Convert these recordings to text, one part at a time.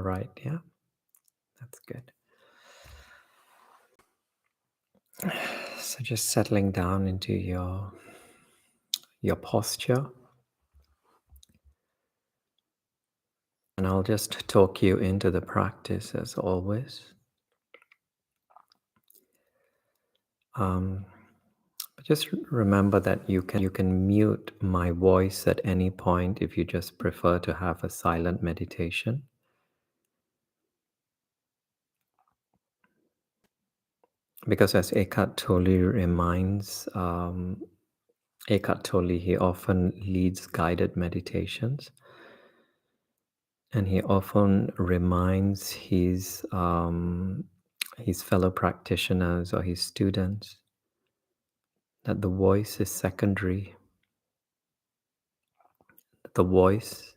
right. Yeah, that's good. So just settling down into your posture, and I'll just talk you into the practice as always. Um, but just remember that you can mute my voice at any point if you just prefer to have a silent meditation. Because as Eckhart Tolle reminds, Eckhart Tolle, he often leads guided meditations, and he often reminds his fellow practitioners or his students that the voice is secondary. The voice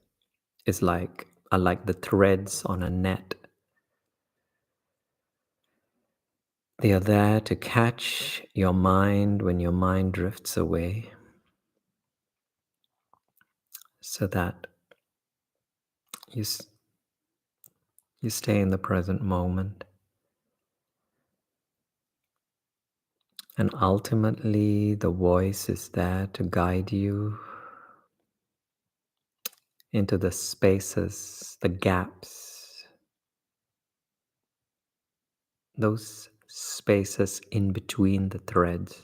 is like the threads on a net. They are there to catch your mind when your mind drifts away, so that you, you stay in the present moment. And ultimately, the voice is there to guide you into the spaces, the gaps, those spaces in between the threads,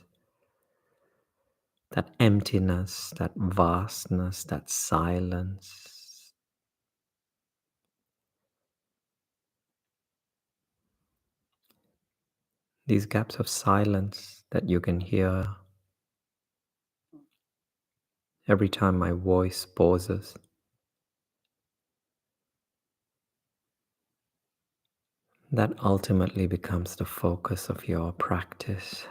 that emptiness, that vastness, that silence. These gaps of silence that you can hear every time my voice pauses. That ultimately becomes the focus of your practice.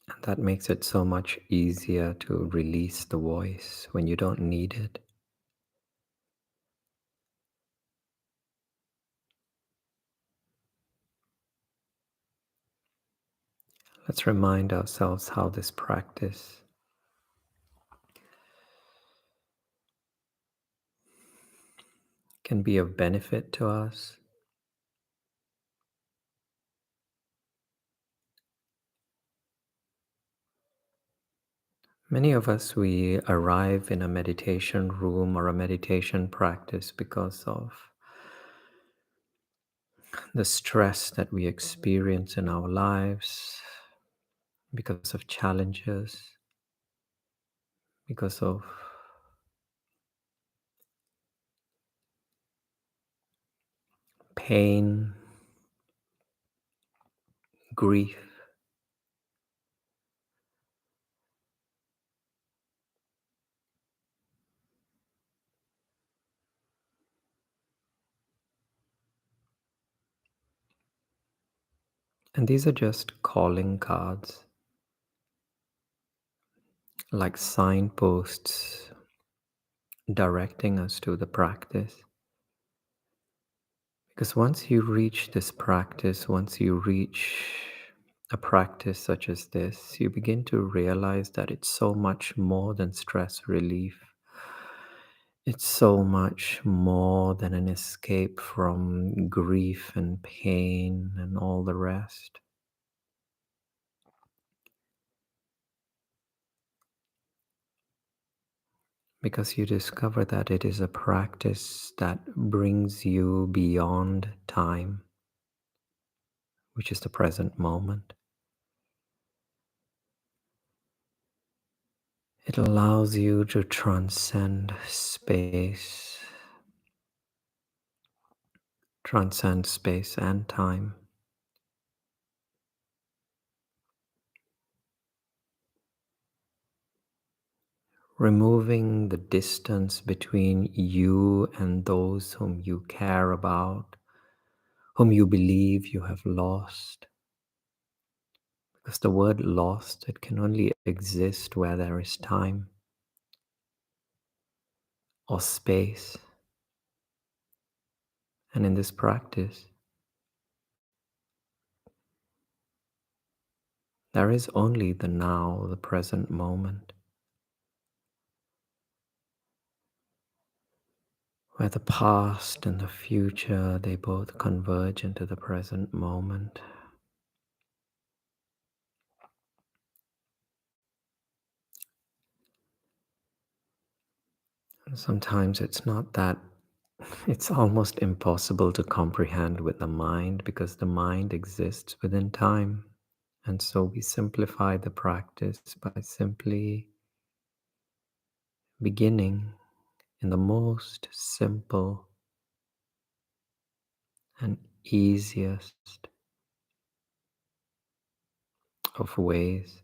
And that makes it so much easier to release the voice when you don't need it. Let's remind ourselves how this practice can be of benefit to us. Many of us, we arrive in a meditation room or a meditation practice because of the stress that we experience in our lives, because of challenges, because of pain, grief. And these are just calling cards, like signposts directing us to the practice. Because once you reach this practice, once you reach a practice such as this, you begin to realize that it's so much more than stress relief. It's so much more than an escape from grief and pain and all the rest. Because you discover that it is a practice that brings you beyond time, which is the present moment. It allows you to transcend space and time, removing the distance between you and those whom you care about, whom you believe you have lost. Because the word lost, it can only exist where there is time or space. And in this practice, there is only the now, the present moment. where the past and the future, they both converge into the present moment. And sometimes it's not that, it's almost impossible to comprehend with the mind because the mind exists within time. And so we simplify the practice by simply beginning in the most simple and easiest of ways.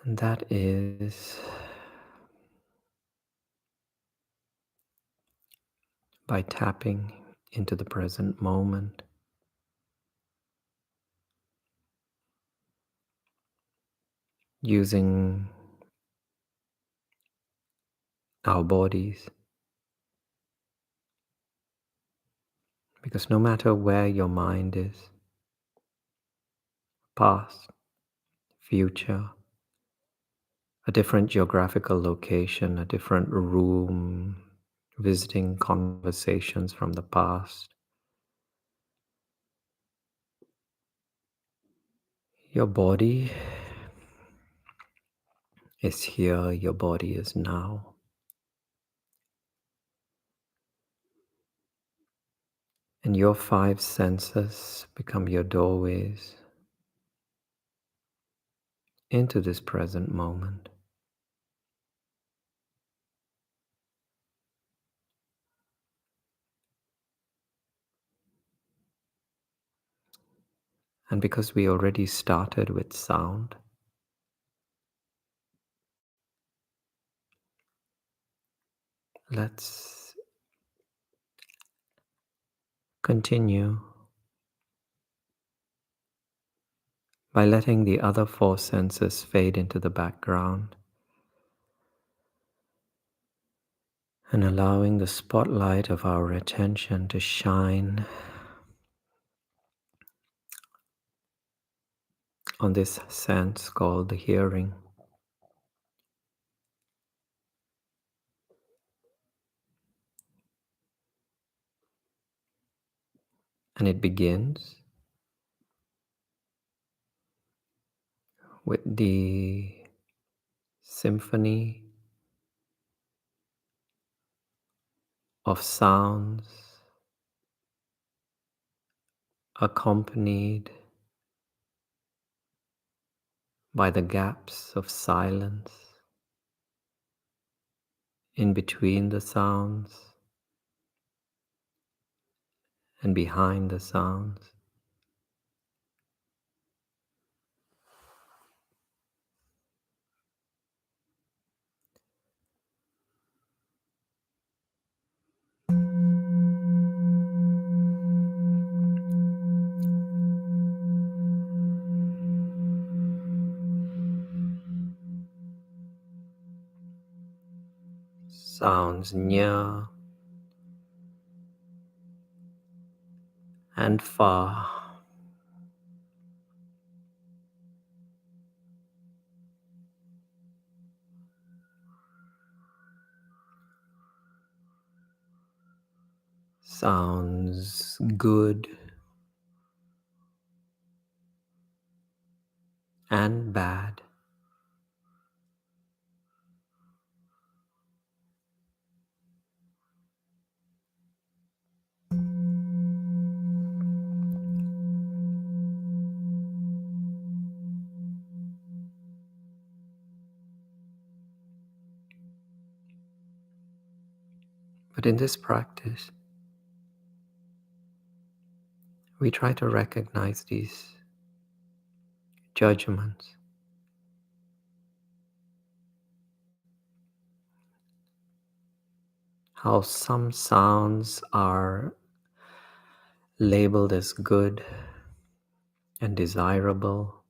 And that is by tapping into the present moment, using our bodies, because no matter where your mind is, past, future, a different geographical location, a different room, visiting conversations from the past, your body is here, your body is now. And your five senses become your doorways into this present moment. And because we already started with sound, let's continue by letting the other four senses fade into the background and allowing the spotlight of our attention to shine on this sense called the hearing. And it begins with the symphony of sounds accompanied by the gaps of silence in between the sounds and behind the sounds. Sounds near and far. Sounds good and bad. But in this practice, we try to recognize these judgments, how some sounds are labeled as good and desirable,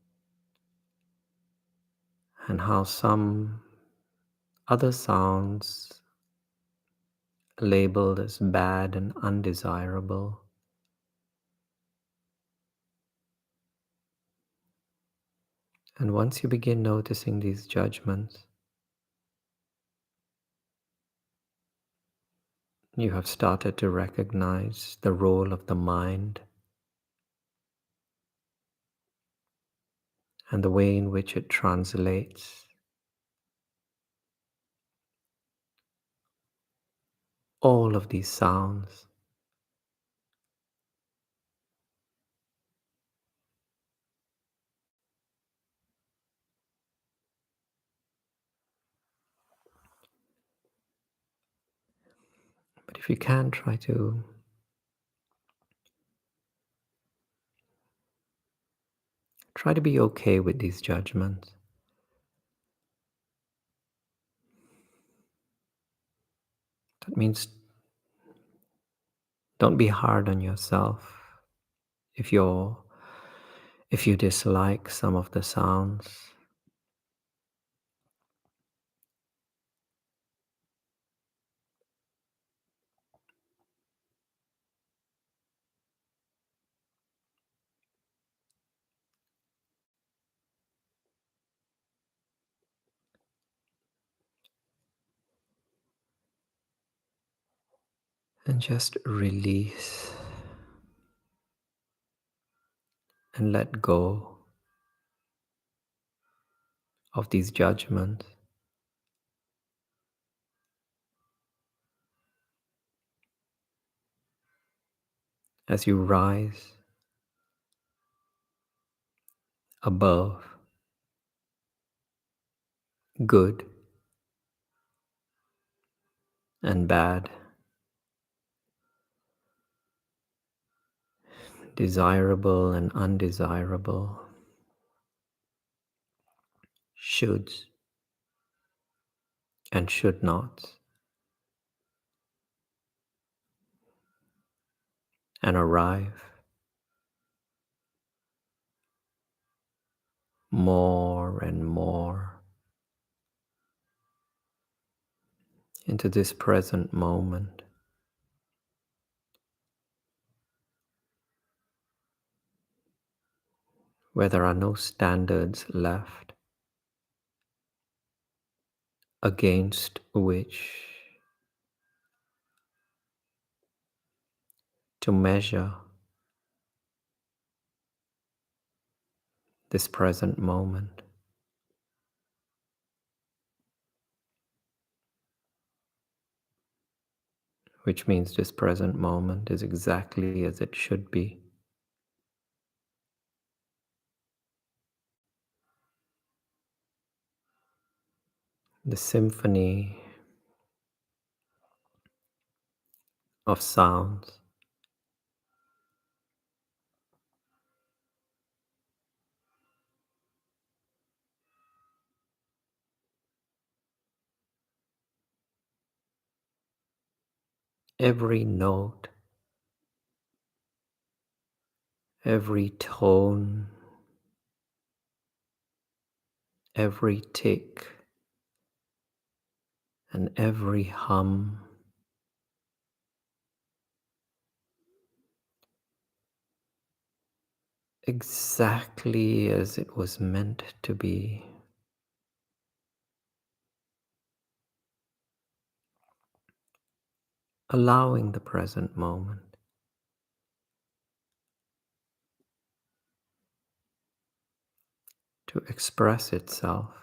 and how some other sounds labeled as bad and undesirable. And once you begin noticing these judgments, You have started to recognize the role of the mind and the way in which it translates all of these sounds. But if you can, try to be okay with these judgments. That means don't be hard on yourself if you're if you dislike some of the sounds. And just release and let go of these judgments as you rise above good and bad, desirable and undesirable, shoulds and should nots, and arrive more and more into this present moment where there are no standards left against which to measure this present moment, which means this present moment is exactly as it should be. The symphony of sounds, every note, every tone, every tick, and every hum exactly as it was meant to be, allowing the present moment to express itself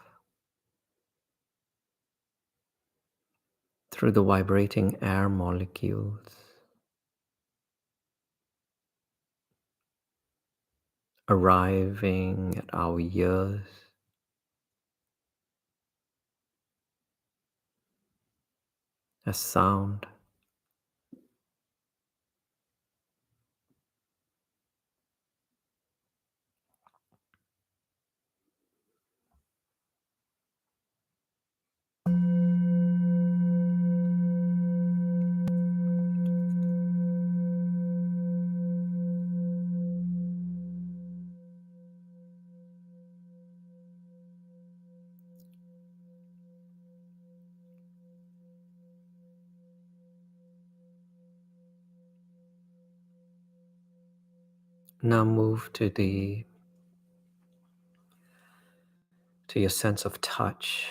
through the vibrating air molecules, arriving at our ears as sound. Now move to your sense of touch.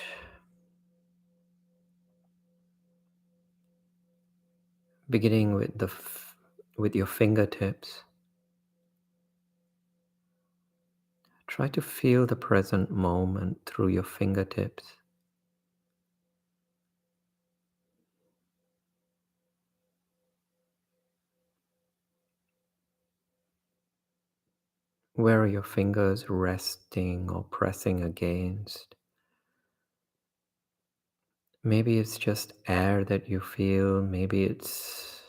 beginning with your fingertips. Try to feel the present moment through your fingertips. Where are your fingers resting or pressing against? Maybe it's just air that you feel, maybe it's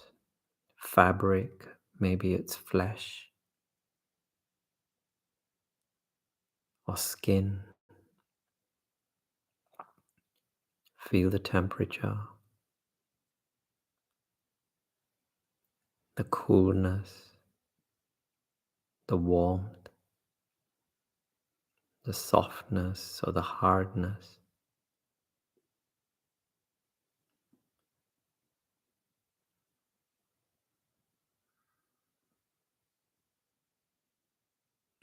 fabric, maybe it's flesh or skin. Feel the temperature, the coolness, the warmth, the softness or the hardness.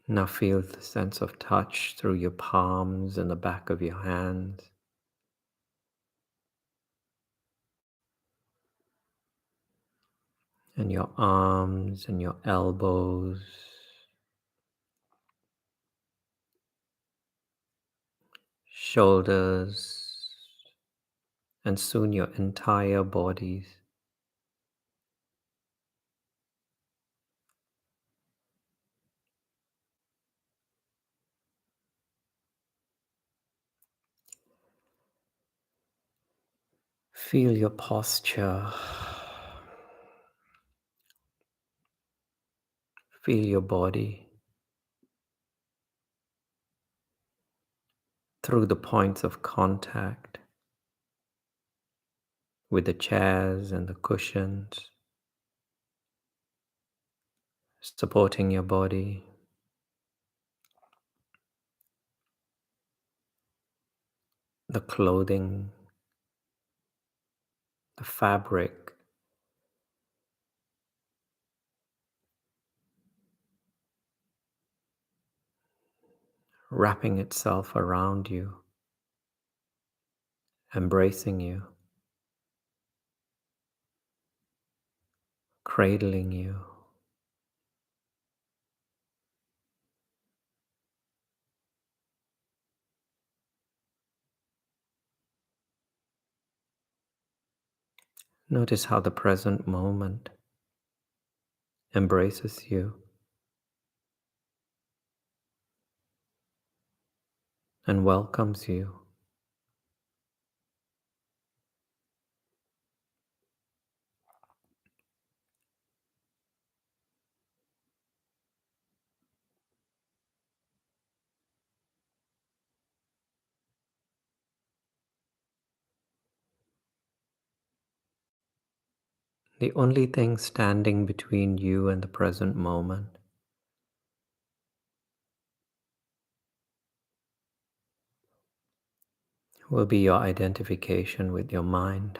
Now feel the sense of touch through your palms and the back of your hands, and your arms and your elbows, shoulders, and soon your entire bodies. Feel your posture. Feel your body through the points of contact with the chairs and the cushions, supporting your body, the clothing, the fabric, wrapping itself around you, embracing you, cradling you. Notice how the present moment embraces you and welcomes you. The only thing standing between you and the present moment will be your identification with your mind.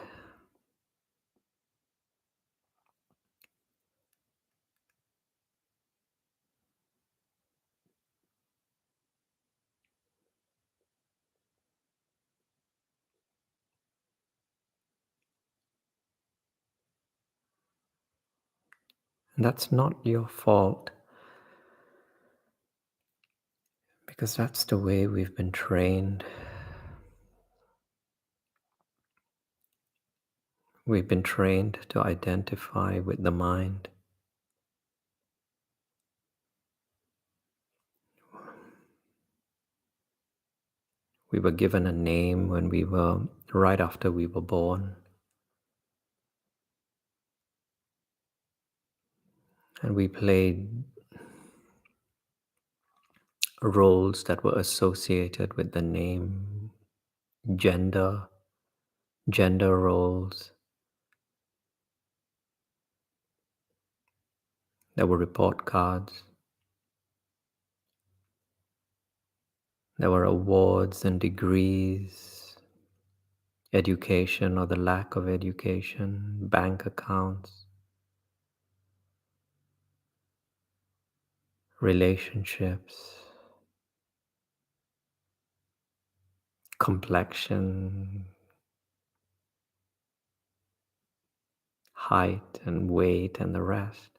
And that's not your fault, because that's the way we've been trained. We've been trained to identify with the mind. We were given a name when we were, right after we were born. And we played roles that were associated with the name, gender, gender roles. There were report cards. There were awards and degrees, education or the lack of education, bank accounts, relationships, complexion, height and weight and the rest.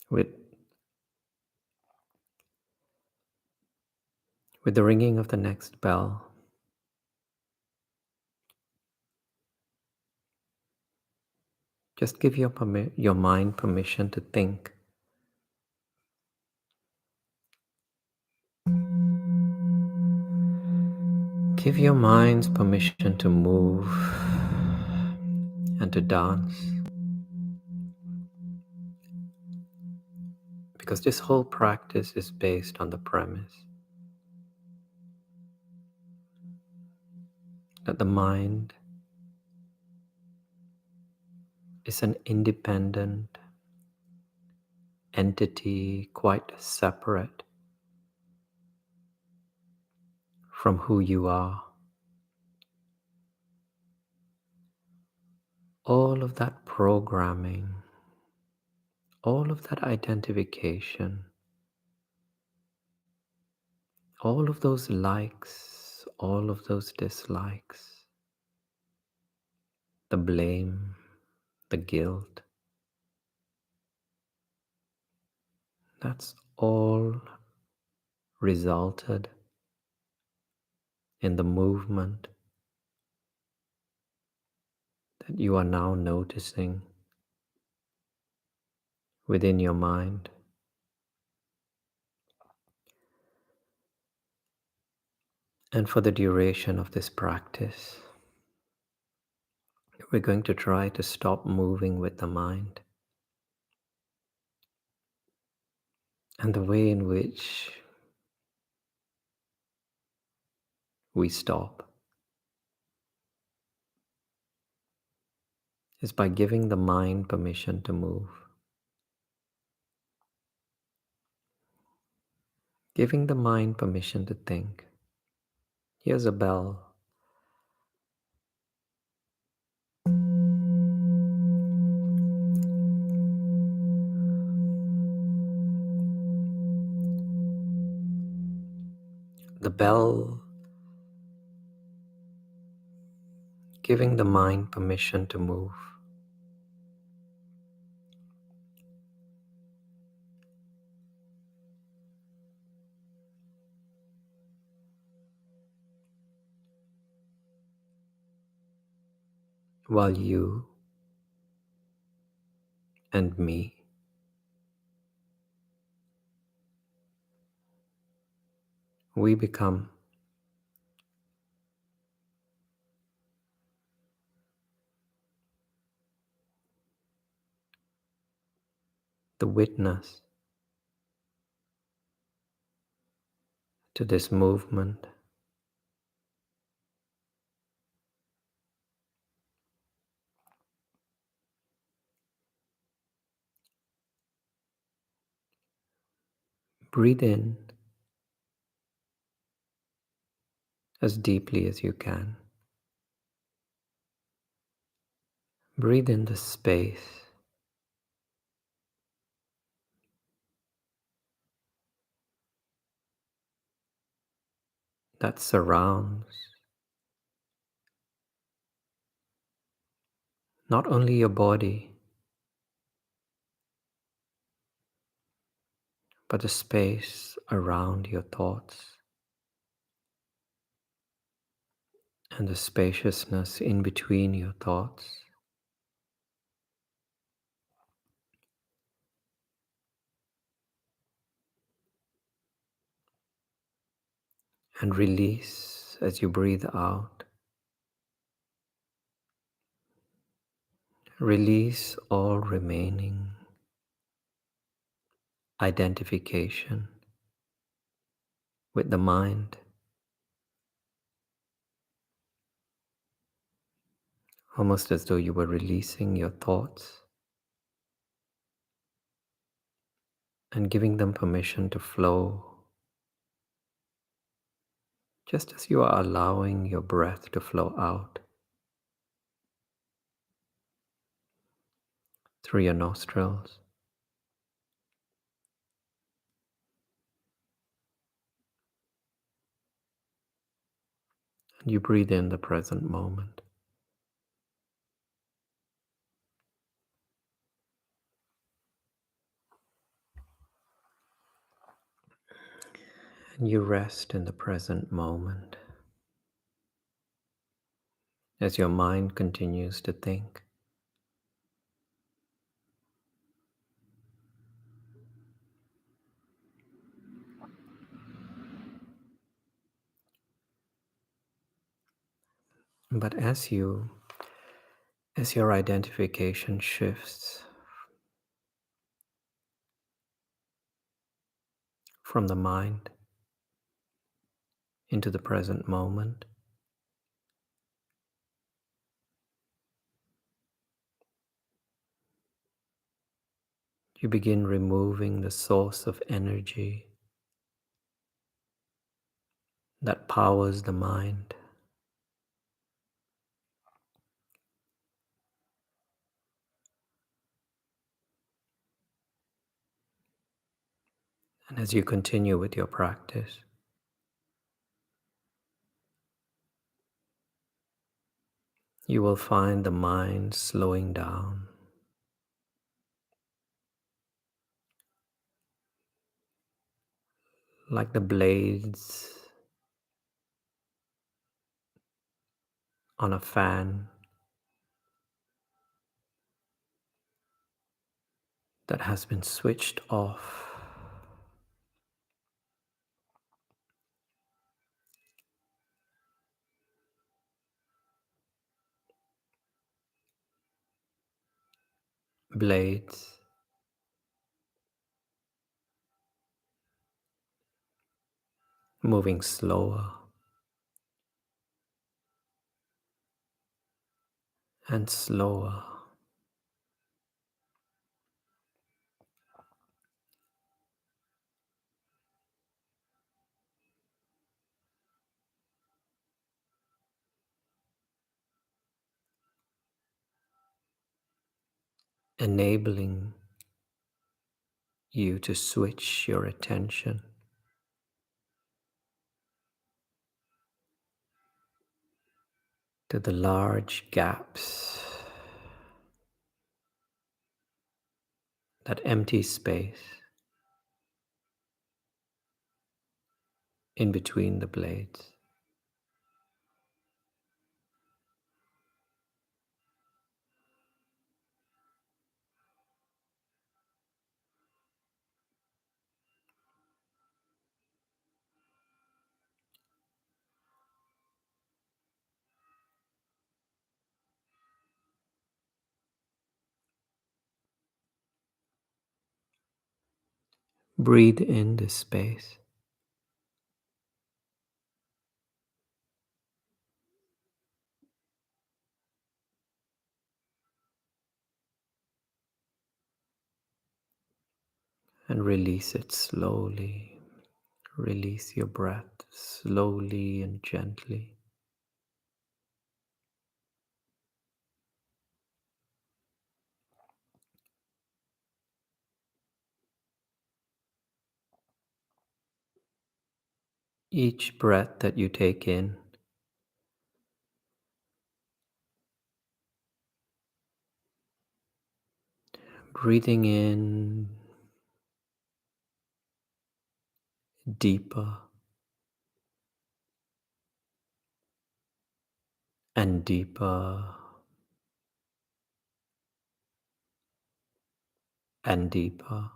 With, with the ringing of the next bell, just give your mind permission to think. Give your minds permission to move and to dance. Because this whole practice is based on the premise that the mind is an independent entity, quite separate from who you are. All of that programming, all of that identification, all of those likes, all of those dislikes, the blame, the guilt, that's all resulted in the movement that you are now noticing within your mind. And for the duration of this practice, we're going to try to stop moving with the mind. And the way in which we stop is by giving the mind permission to move. Giving the mind permission to think. Here's a bell. The bell giving the mind permission to move. While you and me, we become the witness to this movement. Breathe in as deeply as you can. Breathe in the space that surrounds not only your body, but the space around your thoughts and the spaciousness in between your thoughts. And release as you breathe out. Release all remaining identification with the mind, almost as though you were releasing your thoughts and giving them permission to flow, just as you are allowing your breath to flow out through your nostrils. And you breathe in the present moment. And you rest in the present moment as your mind continues to think. But as your identification shifts from the mind into the present moment, you begin removing the source of energy that powers the mind. And as you continue with your practice, you will find the mind slowing down, like the blades on a fan that has been switched off. Blades moving slower and slower, enabling you to switch your attention to the large gaps, that empty space in between the blades. Breathe in this space and release it slowly. Release your breath slowly and gently. Each breath that you take in, breathing in deeper and deeper and deeper.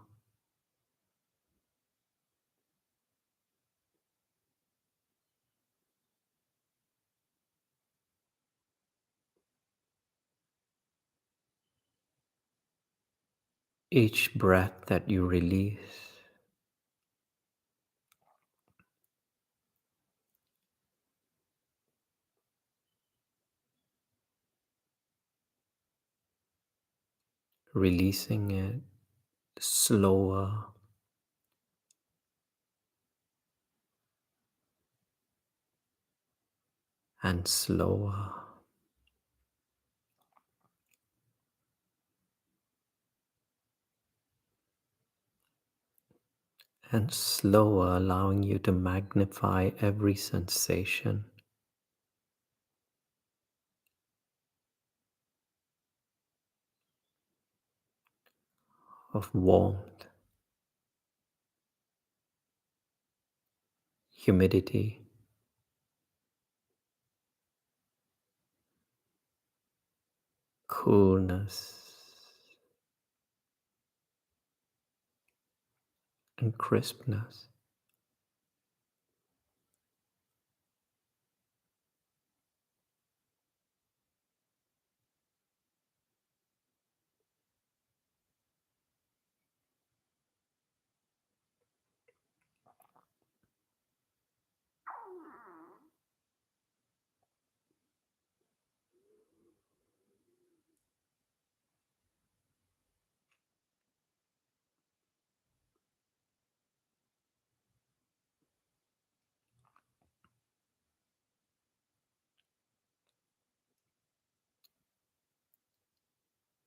Each breath that you release, releasing it slower and slower. and slower, allowing you to magnify every sensation of warmth, humidity, coolness, and crispness.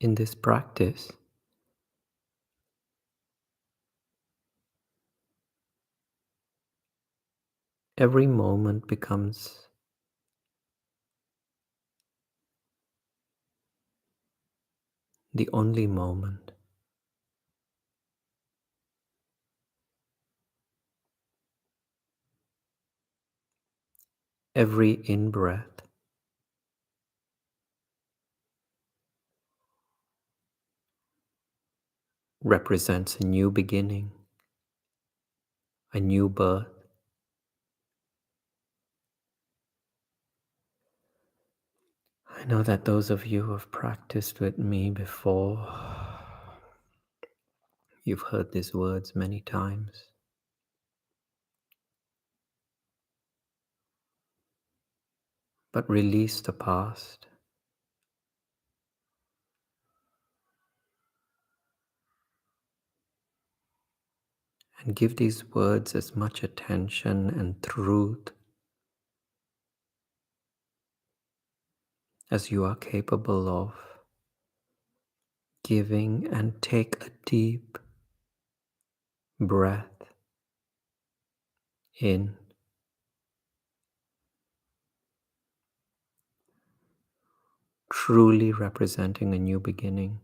In this practice, every moment becomes the only moment. Every in-breath represents a new beginning, a new birth. I know that those of you who have practiced with me before, you've heard these words many times. But release the past and give these words as much attention and truth as you are capable of giving, and take a deep breath in, truly representing a new beginning.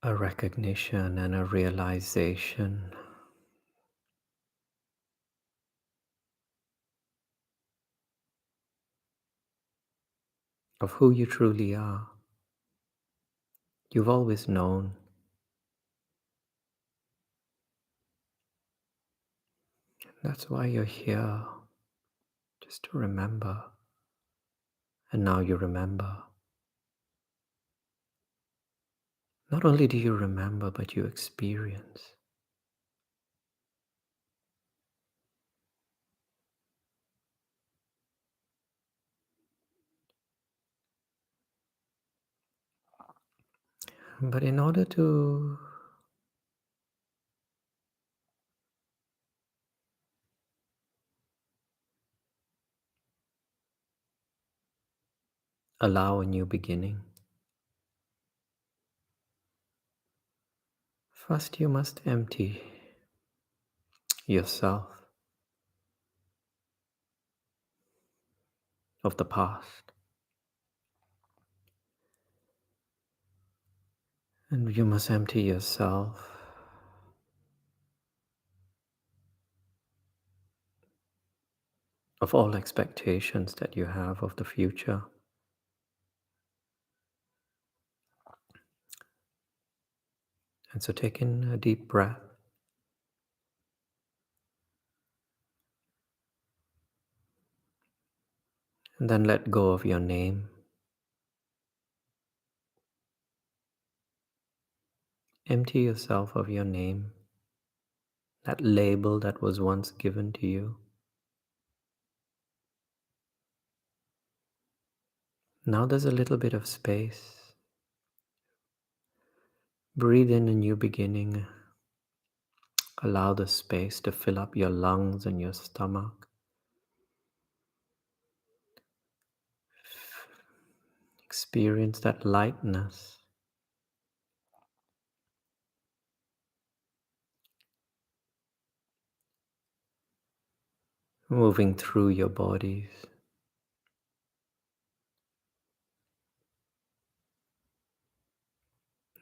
A recognition and a realization of who you truly are. You've always known. That's why you're here, just to remember. And now you remember. Not only do you remember, but you experience. But in order to allow a new beginning, first you must empty yourself of the past. And you must empty yourself of all expectations that you have of the future. And so take in a deep breath and then let go of your name. Empty yourself of your name, that label that was once given to you. Now there's a little bit of space. Breathe in a new beginning. Allow the space to fill up your lungs and your stomach. Experience that lightness moving through your bodies.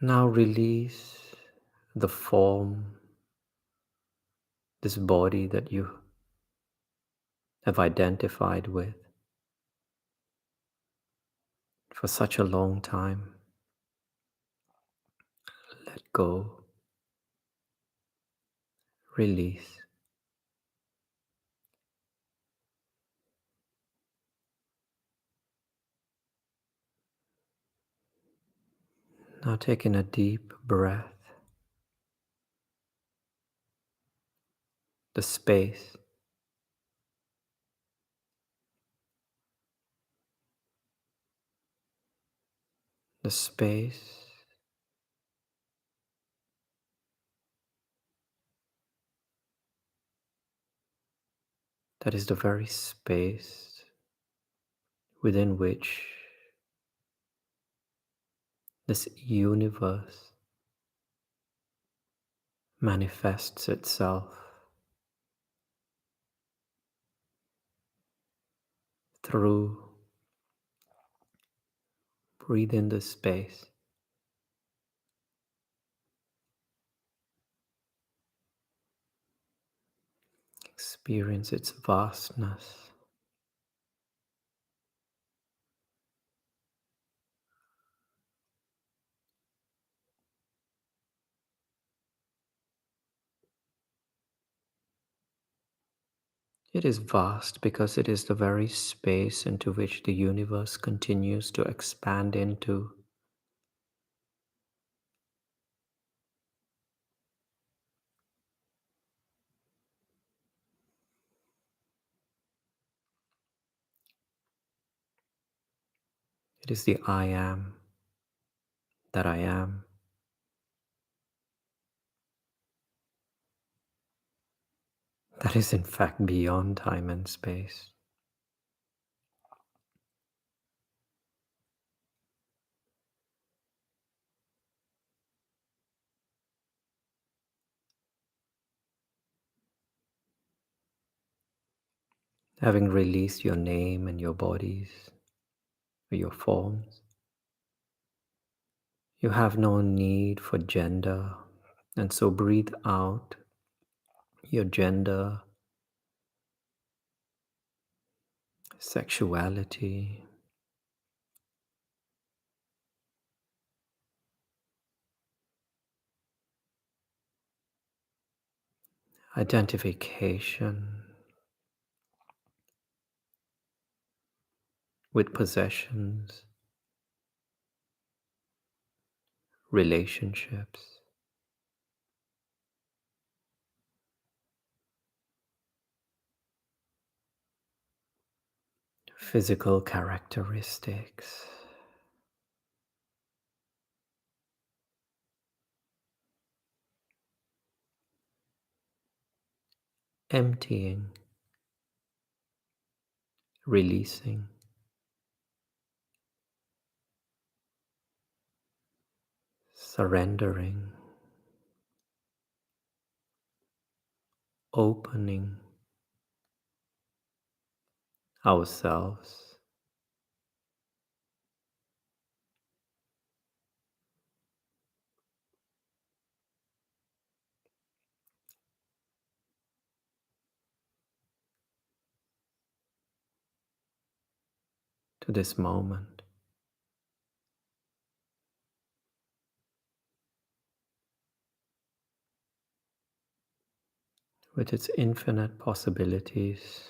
Now release the form, this body that you have identified with for such a long time. Let go, release. Now taking a deep breath, the space, the space that is the very space within which this universe manifests itself through. Breathe in the space. Experience its vastness. It is vast because it is the very space into which the universe continues to expand into. It is the I am that I am. That is in fact beyond time and space. Having released your name and your bodies, or your forms, you have no need for gender, and so breathe out your gender, sexuality, identification with possessions, relationships, physical characteristics, emptying, releasing, surrendering, opening ourselves to this moment with its infinite possibilities,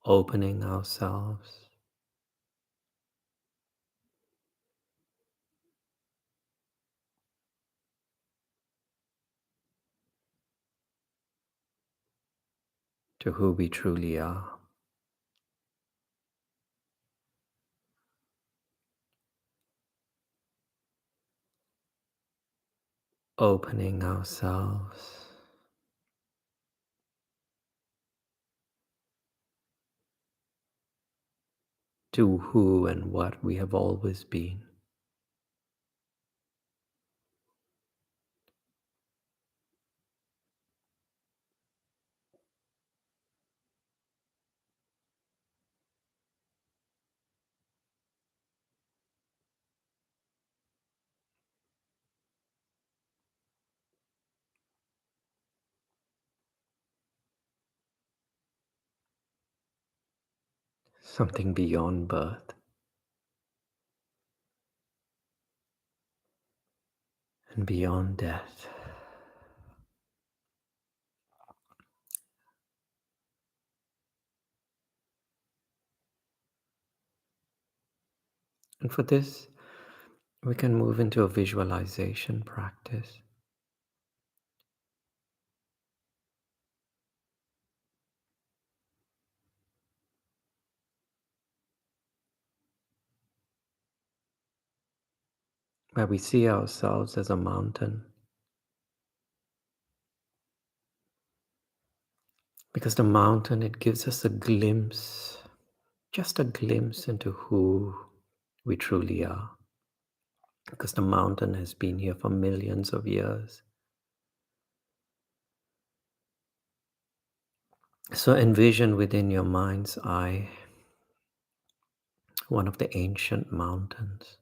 opening ourselves to who we truly are. opening ourselves to who and what we have always been. Something beyond birth and beyond death. And for this, we can move into a visualization practice where we see ourselves as a mountain, because the mountain, it gives us a glimpse, just a glimpse into who we truly are, because the mountain has been here for millions of years. So envision within your mind's eye one of the ancient mountains.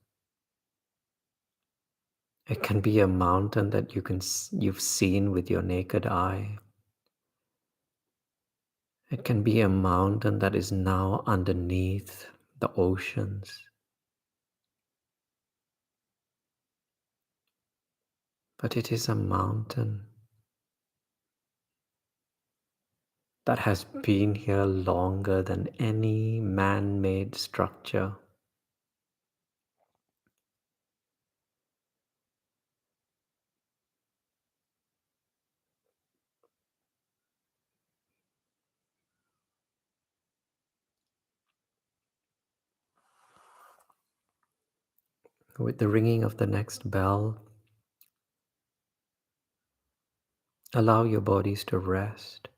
It can be a mountain that you've seen with your naked eye. It can be a mountain that is now underneath the oceans. But it is a mountain that has been here longer than any man-made structure. With the ringing of the next bell, allow your bodies to rest.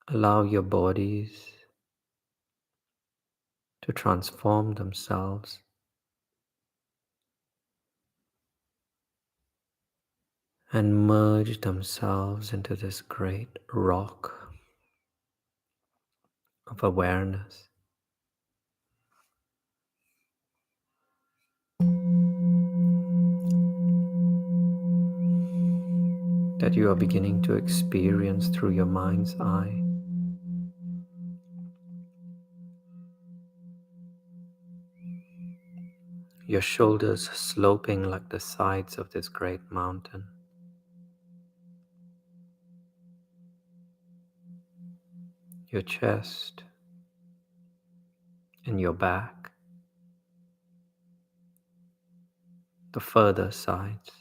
Allow your bodies to transform themselves and merge themselves into this great rock of awareness that you are beginning to experience through your mind's eye. Your shoulders sloping like the sides of this great mountain. Your chest and your back, the further sides.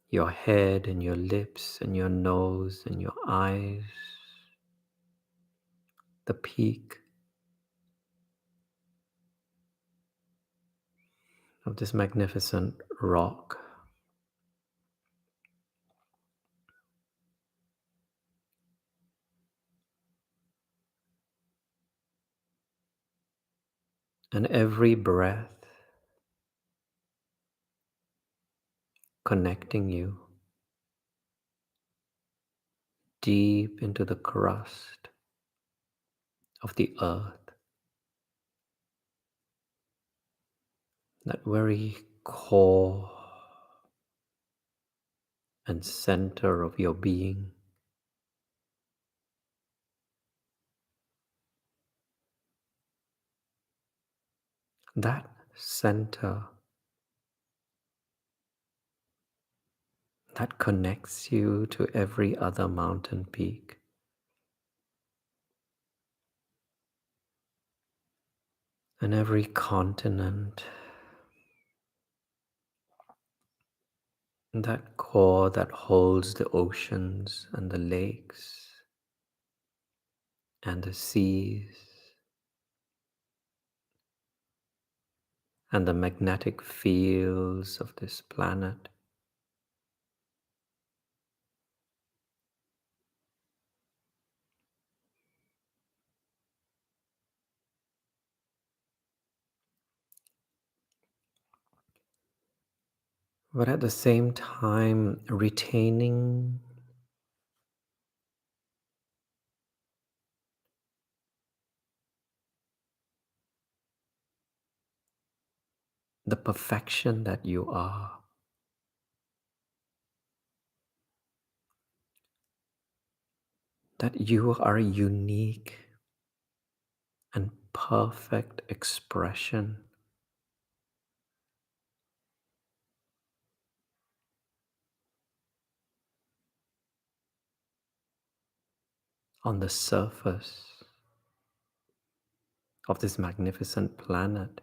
Your head and your lips and your nose and your eyes, the peak of this magnificent rock. And every breath connecting you deep into the crust of the earth, that very core and center of your being. That center that connects you to every other mountain peak, and every continent, that core that holds the oceans and the lakes and the seas and the magnetic fields of this planet. But at the same time, retaining the perfection that you are, that you are a unique and perfect expression on the surface of this magnificent planet.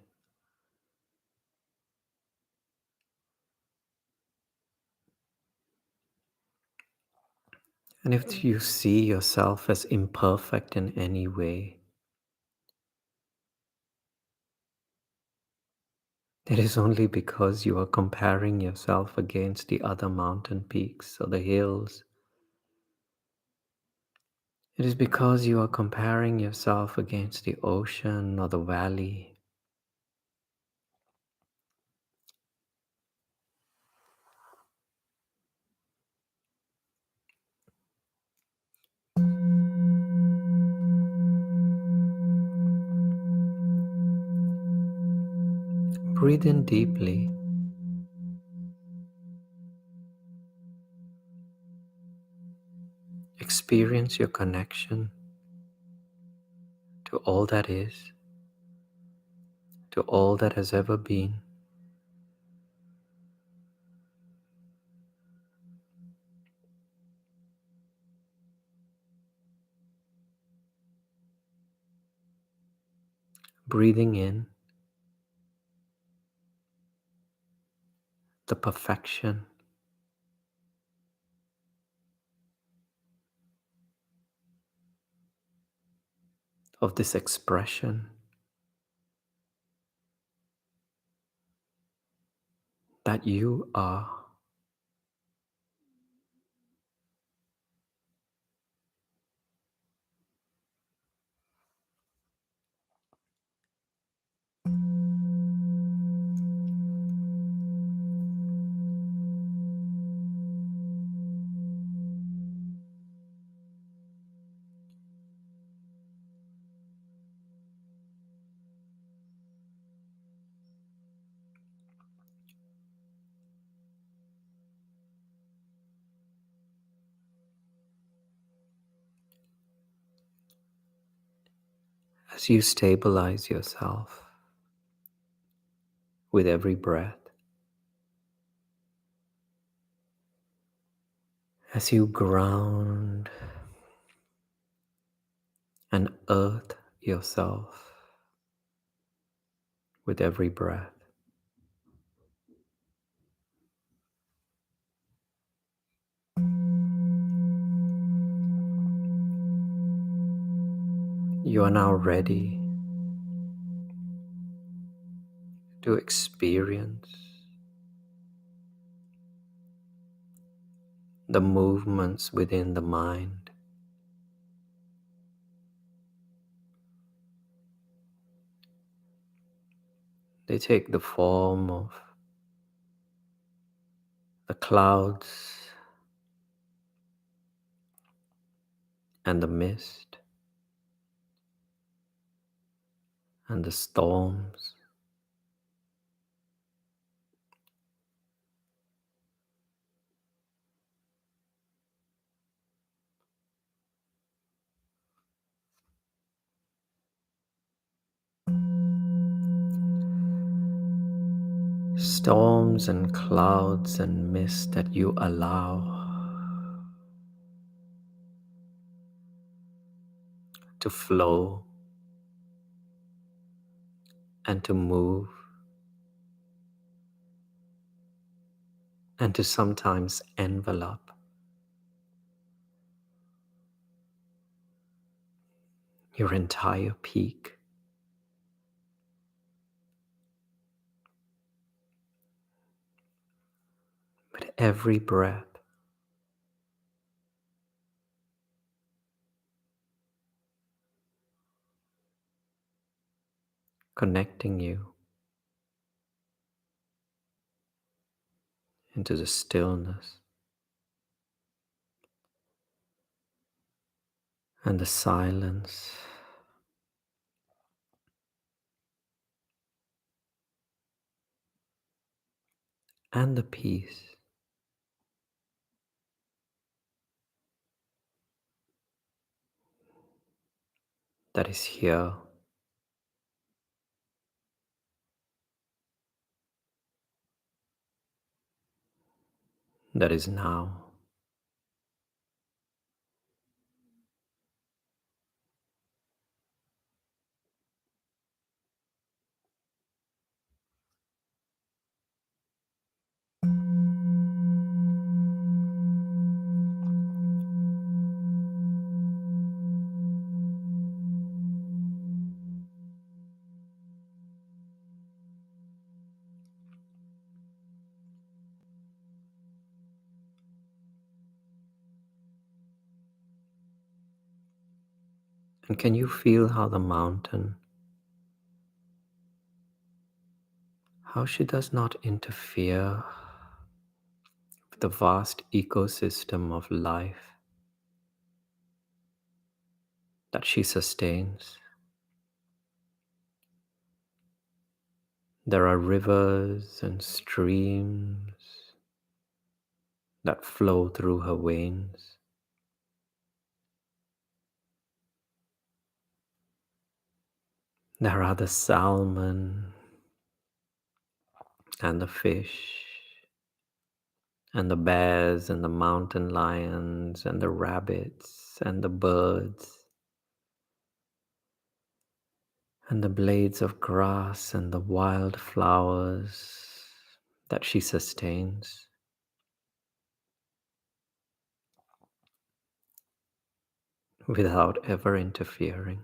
And if you see yourself as imperfect in any way, it is only because you are comparing yourself against the other mountain peaks or the hills. It is because you are comparing yourself against the ocean or the valley. Breathe in deeply. Experience your connection to all that is, to all that has ever been. Breathing in the perfection of this expression that you are. As you stabilize yourself with every breath, as you ground and earth yourself with every breath, you are now ready to experience the movements within the mind. They take the form of the clouds and the mist and the storms. Storms and clouds and mist that you allow to flow and to move and to sometimes envelop your entire peak. every breath, connecting you into the stillness and the silence and the peace that is here, that is now. And can you feel how the mountain, how she does not interfere with the vast ecosystem of life that she sustains? There are rivers and streams that flow through her veins. There are the salmon and the fish and the bears and the mountain lions and the rabbits and the birds and the blades of grass and the wild flowers that she sustains without ever interfering.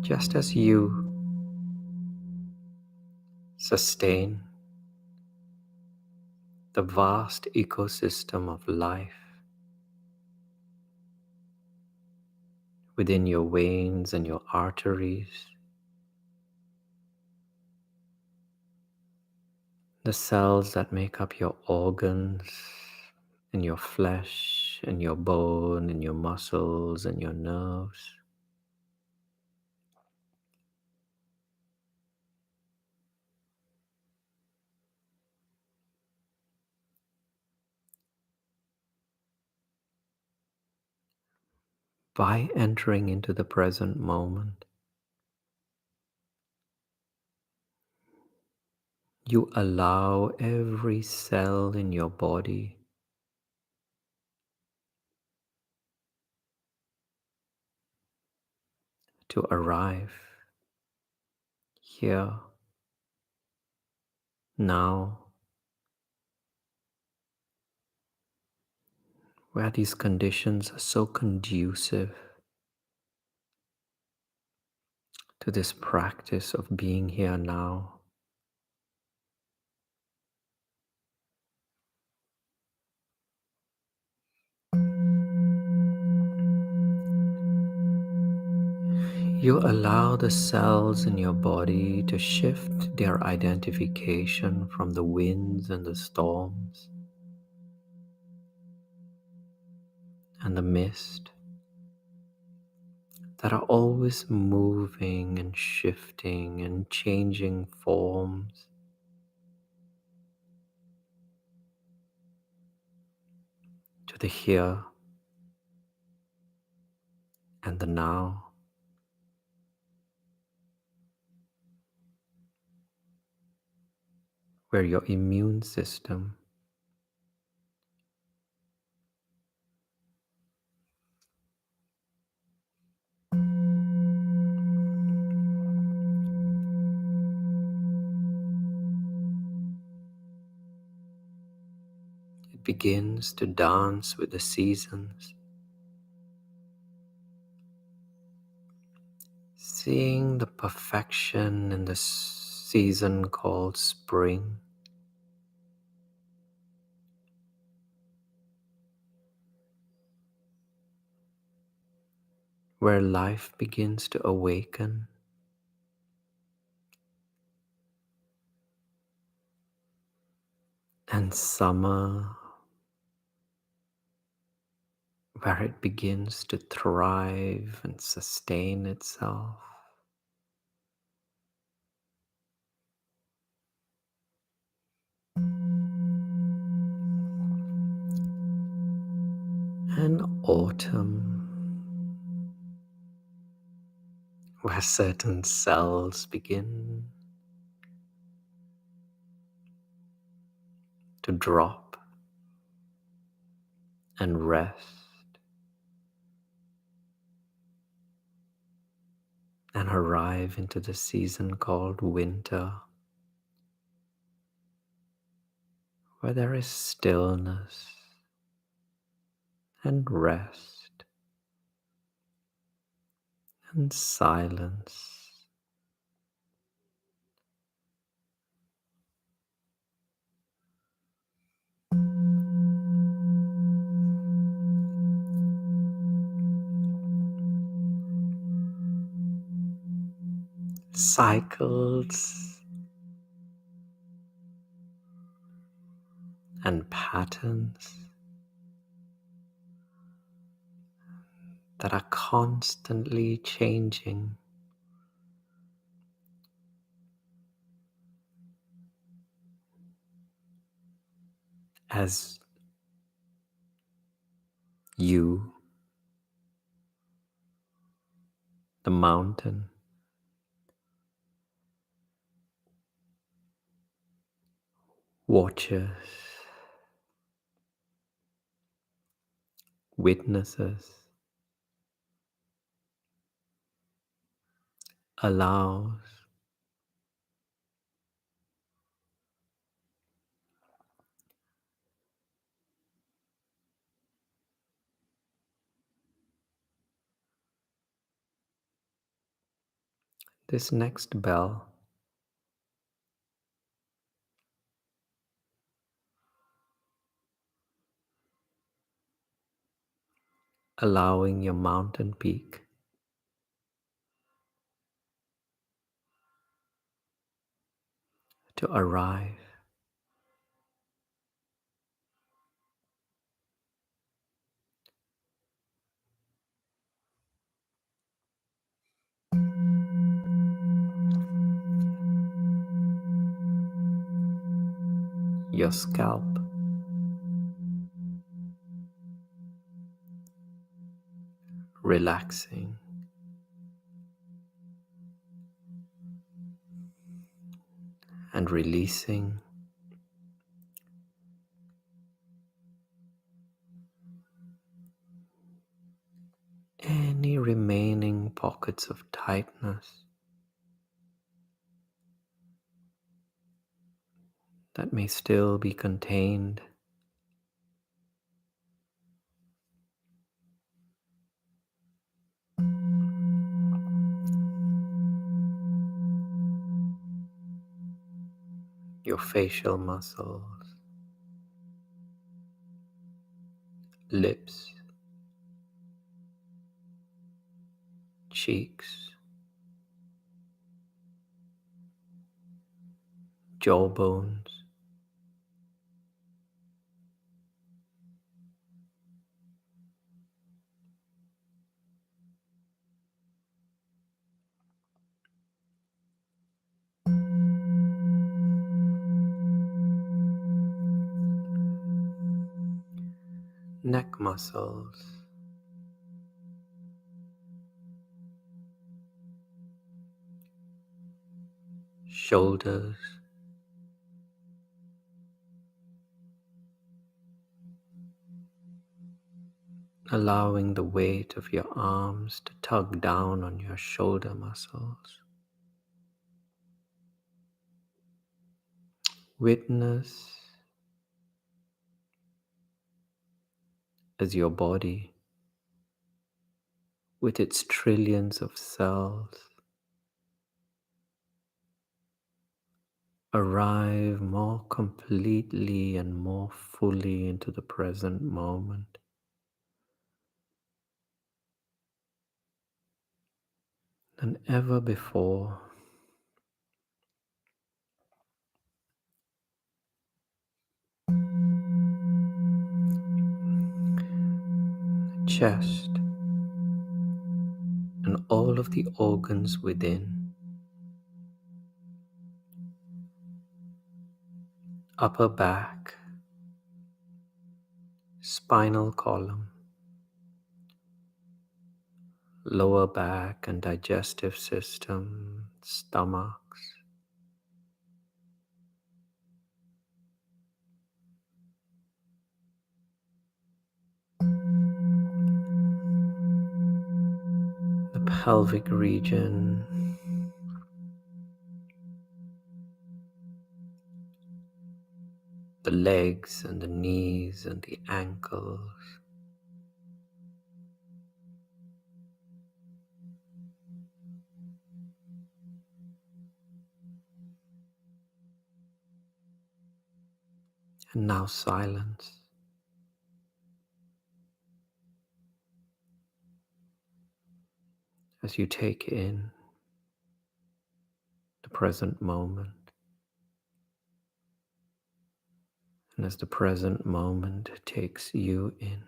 Just as you sustain the vast ecosystem of life within your veins and your arteries, the cells that make up your organs and your flesh and your bone and your muscles and your nerves. By entering into the present moment, you allow every cell in your body to arrive here, now, where these conditions are so conducive to this practice of being here now. You allow the cells in your body to shift their identification from the winds and the storms and the mist that are always moving and shifting and changing forms, to the here and the now, where your immune system It begins to dance with the seasons, seeing the perfection in the season called spring, where life begins to awaken, and summer, where it begins to thrive and sustain itself. And autumn, where certain cells begin to drop and rest and arrive into the season called winter, where there is stillness and rest and silence. Cycles and patterns that are constantly changing as you, the mountain, watches, witnesses, allows, this next bell, allowing your mountain peak to arrive. Your scalp, relaxing and releasing any remaining pockets of tightness that may still be contained. Your facial muscles, lips, cheeks, jawbones, neck muscles, shoulders, allowing the weight of your arms to tug down on your shoulder muscles. Witness as your body, with its trillions of cells, arrive more completely and more fully into the present moment than ever before. Chest and all of the organs within, upper back, spinal column, lower back and digestive system, stomachs, the pelvic region, the legs and the knees and the ankles, and now silence as you take in the present moment, and as the present moment takes you in.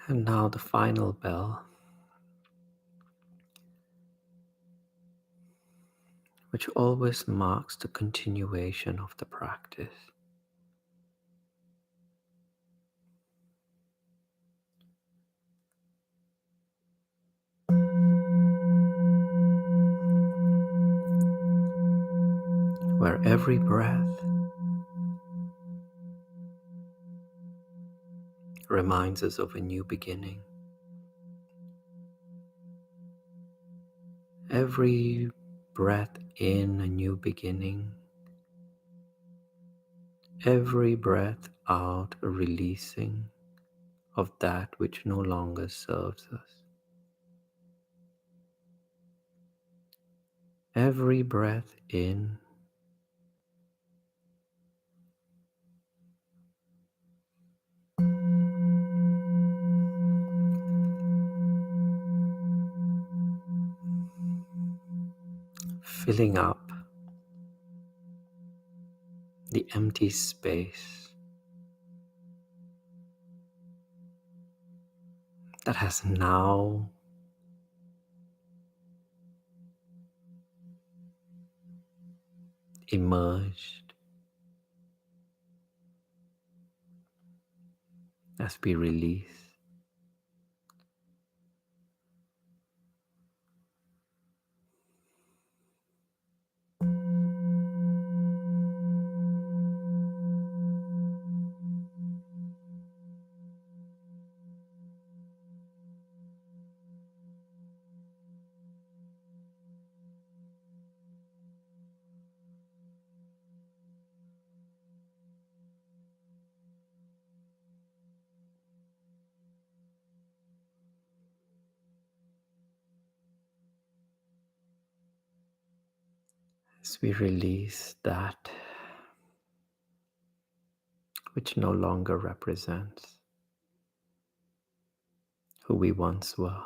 And now the final bell, which always marks the continuation of the practice. Where every breath reminds us of a new beginning. Every breath in, a new beginning. Every breath out, a releasing of that which no longer serves us. Every breath in, filling up the empty space that has now emerged as we release. As we release that which no longer represents who we once were.